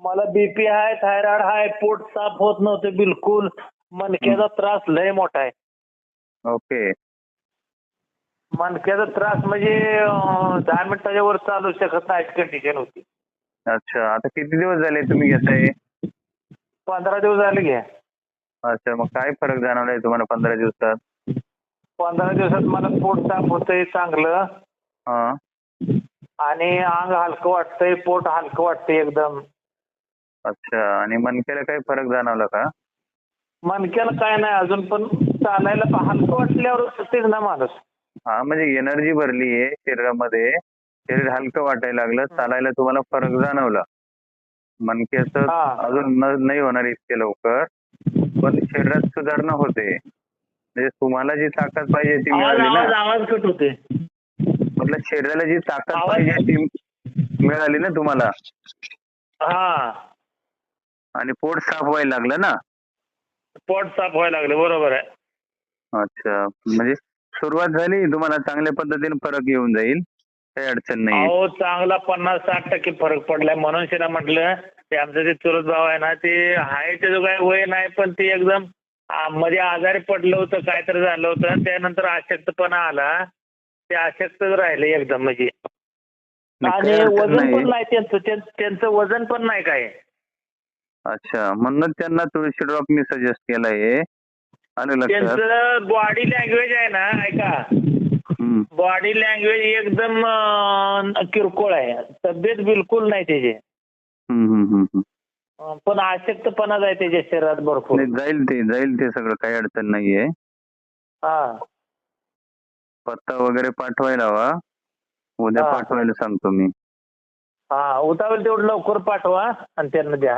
मला बीपी आहे, थायरॉइड आहे, पोट साफ होत नव्हते बिलकुल. मणक्याचा त्रास लय मोठा आहे. ओके. मणक्याचा त्रास म्हणजे 10 मिनिटाच्या वर चालू शकत नाही कंडिशन होती. अच्छा, आता किती दिवस झाले तुम्ही घेताय? 15 दिवस झाले घ्या. अच्छा, मग काय फरक जाणवलाय तुम्हाला 15 दिवसात? 15 दिवसात मला पोट साफ होतंय चांगलं हा. आणि अंग हलकं वाटतंय, पोट हलकं वाटतंय एकदम. अच्छा, आणि मणक्याला काही फरक जाणवला का? मणक्याला काय नाही अजून, पण चालायला हलकं वाटल्यावर सुचतेच ना माणूस. हा, म्हणजे एनर्जी भरली आहे शरीरामध्ये, शरीर हलकं वाटायला लागलं, चालायला तुम्हाला फरक जाणवला. मणक्याचं हा. अजून नाही होणार इतके लवकर, पण शरीरात सुधारणा होते. म्हणजे तुम्हाला जी ताकद पाहिजे ती मिळाली ना. आवाज कट होते. म्हटलं शरीराला जी ताकद आवाज- पाहिजे ती मिळाली ना तुम्हाला, हा, आणि पोट साफ व्हायला लागलं ना. पोट साफ व्हायला लागले, बरोबर आहे. अच्छा, म्हणजे सुरुवात झाली, तुम्हाला चांगल्या पद्धतीने फरक येऊन जाईल, काही अडचण नाही. अहो चांगला 50-60% फरक पडलाय. म्हणून शेना म्हटलं ते आमचं जे चुलत भाव आहे ना, ते आहे त्याचं काही वय नाही, पण ते एकदम मध्ये आजारी पडलं होतं, काहीतरी झालं होतं, त्यानंतर अशक्तपणा आला. ते अशक्त राहिले एकदम म्हणजे. नाही, आणि काही अडचण वजन नाही. पण नाही त्यांचं वजन पण नाही काय. अच्छा, म्हणून त्यांना तुळशी ड्रॉप मी सजेस्ट केलाय. आलं लक्षात? त्यांचं बॉडी लँग्वेज आहे ना, ऐका, हम्म. बॉडी लँग्वेज एकदम किरकोळ आहे, तब्येत बिलकुल नाही त्याची. हम्म, हम्म, हम्म. पण अशक्तपणा आहे त्याच्या शरीरात भरपूर. नाही, जाईल ते सगळं, काही अडचण नाहीये. हा, पत्ता वगैरे पाठवायला हवा, उद्या हा. पाठवायला सांगतो मी. हा, उतावळ तेवढं लवकर पाठवा आणि त्यांना द्या.